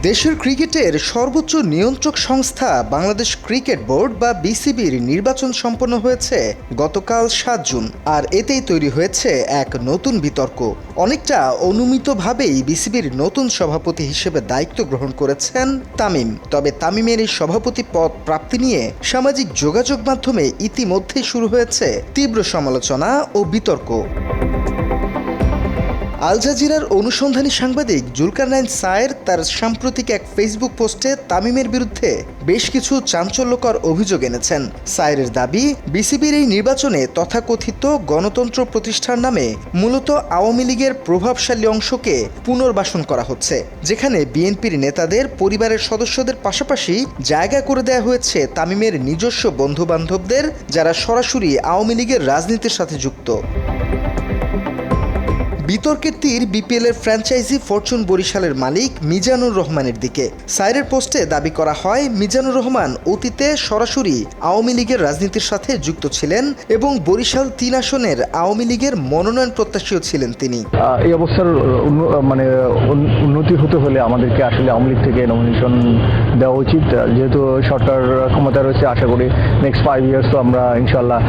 দেশের ক্রিকেটের সর্বোচ্চ নিয়ন্ত্রক সংস্থা বাংলাদেশ ক্রিকেট বোর্ড বা বিসিবির নির্বাচন সম্পন্ন হয়েছে গতকাল ৭ জুন। আর এতেই তৈরি হয়েছে এক নতুন বিতর্ক। অনেকটা অনুমিতভাবেই বিসিবির নতুন সভাপতি হিসেবে দায়িত্ব গ্রহণ করেছেন তামিম। তবে তামিমের এই সভাপতি পদ প্রাপ্তি নিয়ে সামাজিক যোগাযোগ মাধ্যমে ইতিমধ্যেই শুরু হয়েছে তীব্র সমালোচনা ও বিতর্ক। আল জাজিরার অনুসন্ধানী সাংবাদিক জুলকারনাইন সায়ের তার সাম্প্রতিক এক ফেসবুক পোস্টে তামিমের বিরুদ্ধে বেশ কিছু চাঞ্চল্যকর অভিযোগ এনেছেন। সায়েরের দাবি, বিসিবির এই নির্বাচনে তথাকথিত গণতন্ত্র প্রতিষ্ঠার নামে মূলত আওয়ামী লীগের প্রভাবশালী অংশকে পুনর্বাসন করা হচ্ছে, যেখানে বিএনপির নেতাদের পরিবারের সদস্যদের পাশাপাশি জায়গা করে দেওয়া হয়েছে তামিমের নিজস্ব বন্ধুবান্ধবদের, যারা সরাসরি আওয়ামী লীগের রাজনীতির সাথে যুক্ত। বিতর্কের তীর বিপিএলের ফ্র্যাঞ্চাইজি ফরচুন বরিশালের মালিক মিজানুর রহমানের দিকে। সাইরের পোস্টে দাবি করা হয়, মিজানুর রহমান অতীতে সরাসরি আওয়ামী লীগের রাজনীতির সাথে যুক্ত ছিলেন এবং বরিশাল ৩ আসনের আওয়ামী লীগের মনোনয়ন প্রত্যাশীও ছিলেন তিনি। এই অবস্থার উন্নতি হতে হলে আমাদেরকে আসলে আওয়ামী লীগ থেকে নমিনেশন দেওয়া উচিত। যেহেতু সরকার ক্ষমতা রয়েছে, আশা করি নেক্সট 5 ইয়ার্স তো আমরা ইনশাল্লাহ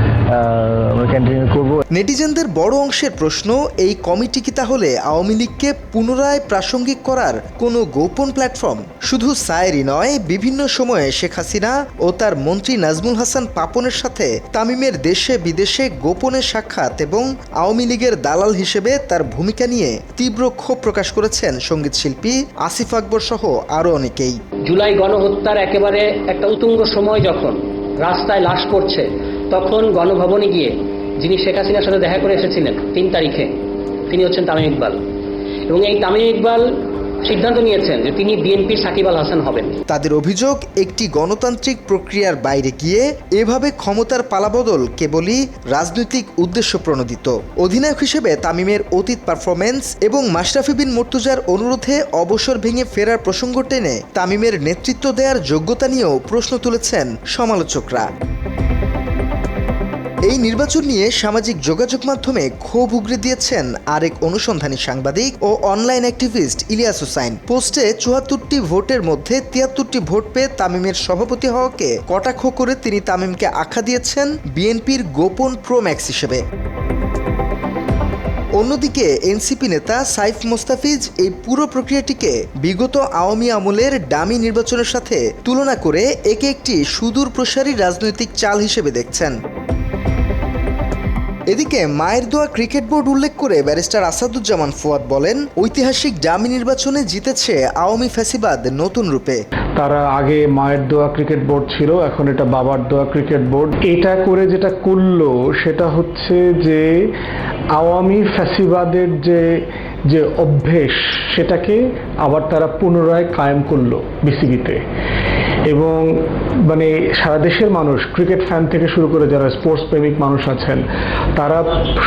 কন্টিনিউ করব। নেটিজেনদের বড় অংশের প্রশ্ন, এই কমিটি কি তাহলে আওয়ামী লীগকে পুনরায় প্রাসঙ্গিক করার কোনো গোপন প্ল্যাটফর্ম? শুধু সায়েরই নয়, বিভিন্ন সময়ে শেখ হাসিনা ও তার মন্ত্রী নাজমুল হাসান পাপনের সাথে তামিমের দেশে বিদেশে গোপনে সাক্ষাৎ এবং আওয়ামী লীগের দালাল হিসেবে তার ভূমিকা নিয়ে তীব্র ক্ষোভ প্রকাশ করেছেন সঙ্গীত শিল্পী আসিফ আকবর সহ আরও অনেকেই। জুলাই গণহত্যার একেবারে একটা উতুঙ্গ সময় যখন রাস্তায় লাশ পড়ছে, তখন গণভবনে গিয়ে যিনি শেখ হাসিনার সাথে দেখা করে এসেছিলেন 3 তারিখে, তিনি হচ্ছেন তামিম ইকবাল। এবং এই তামিম ইকবাল সিদ্ধান্ত নিয়েছেন যে তিনি বিএনপির সাকিব আল হাসান হবেন। তাদের অভিযোগ, একটি গণতান্ত্রিক প্রক্রিয়ার বাইরে গিয়ে এভাবে ক্ষমতার পালাবদল কেবলই রাজনৈতিক উদ্দেশ্য প্রণোদিত। অধিনায়ক হিসেবে তামিমের অতীত পারফরমেন্স এবং মাশরাফি বিন মুর্তজার অনুরোধে অবসর ভেঙে ফেরার প্রসঙ্গ টেনে তামিমের নেতৃত্ব দেওয়ার যোগ্যতা নিয়েও প্রশ্ন তুলেছেন সমালোচকরা। এই নির্বাচন নিয়ে সামাজিক যোগাযোগ মাধ্যমে ক্ষোভ উগরে দিয়েছেন আরেক অনুসন্ধানী সাংবাদিক ও অনলাইন অ্যাক্টিভিস্ট ইলিয়াস হুসাইন। পোস্টে ৭৪টি ভোটের মধ্যে ৭৩টি ভোট পেয়ে তামিমের সভাপতি হওয়াকে কটাক্ষ করে তিনি তামিমকে আখ্যা দিয়েছেন বিএনপির গোপন প্রো ম্যাক্স হিসেবে। অন্যদিকে এনসিপি নেতা সাইফ মোস্তাফিজ এই পুরো প্রক্রিয়াটিকে বিগত আওয়ামী আমলের ডামি নির্বাচনের সাথে তুলনা করে একে একটি সুদূর প্রসারী রাজনৈতিক চাল হিসেবে দেখছেন। এদিকে মায়ের দোয়া ক্রিকেট বোর্ড উল্লেখ করে ব্যারিস্টার আসাদুজ্জামান ফুয়াদ বলেন, ঐতিহাসিক ডামি নির্বাচনে জিতেছে আওয়ামী ফ্যাসিবাদ নতুন রূপে। তারা আগে মায়ের দোয়া ক্রিকেট বোর্ড ছিল, এখন এটা বাবার দোয়া ক্রিকেট বোর্ড। এটা করে যেটা করলো সেটা হচ্ছে যে আওয়ামী ফ্যাসিবাদের যে অভ্যেস, সেটাকে আবার তারা পুনরায় কায়েম করলো বিসিবিতে। এবং মানে সারা দেশের মানুষ, ক্রিকেট ফ্যান থেকে শুরু করে যারা স্পোর্টস প্রেমিক মানুষ আছেন, তারা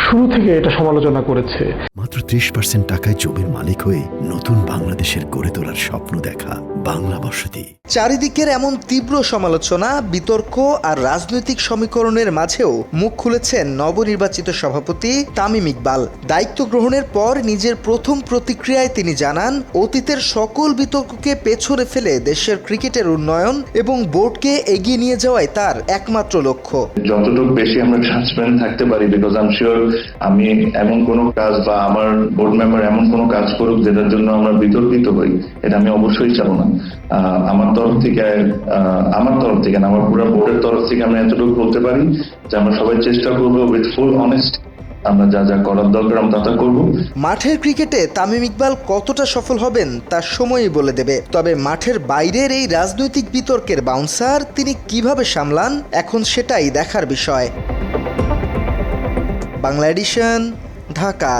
শুরু থেকে এটা সমালোচনা করেছে। মাত্র ৩০% টাকায় জমির মালিক হয়ে নতুন বাংলাদেশের গড়ে তোলার স্বপ্ন দেখা বাংলা বসতি। চারিদিকের এমন তীব্র সমালোচনা, বিতর্ক আর রাজনৈতিক সমীকরণের মাঝেও মুখ খুলেছেন নবনির্বাচিত সভাপতি তামিম ইকবাল। দায়িত্ব গ্রহণের পর নিজের প্রথম প্রতিক্রিয়ায় তিনি জানান, অতীতের সকল বিতর্ককে পেছনে ফেলে দেশের ক্রিকেটের উন্নয়ন এবং বোর্ডকে এগিয়ে নিয়ে যাওয়াই তার একমাত্র লক্ষ্য। যতটুকু বেশি আমরা ট্রান্সপারেন্ট থাকতে পারি, বিকজ আই এম শিওর আমি এমন কোনো কাজ বা আমার বোর্ড মেম্বার এমন কোনো কাজ করুক যেটার জন্য আমরা বিতর্কিত হই, এটা আমি অবশ্যই চাবো না। আমার তরফ থেকে না, আমার পুরো বোর্ডের তরফ থেকে আমরা এতটুকু বলতে পারি যে আমরা সবাই চেষ্টা করবো উইথ ফুল অনেস্ট, আমরা যা যা করার দরকার আমরা তা করব। মাঠের ক্রিকেটে তামিম ইকবাল কতটা সফল হবেন তার সময়ই বলে দেবে। তবে মাঠের বাইরের এই রাজনৈতিক বিতর্কের বাউন্সার তিনি কিভাবে সামলান, এখন সেটাই দেখার বিষয়। বাংলা এডিশন, ঢাকা।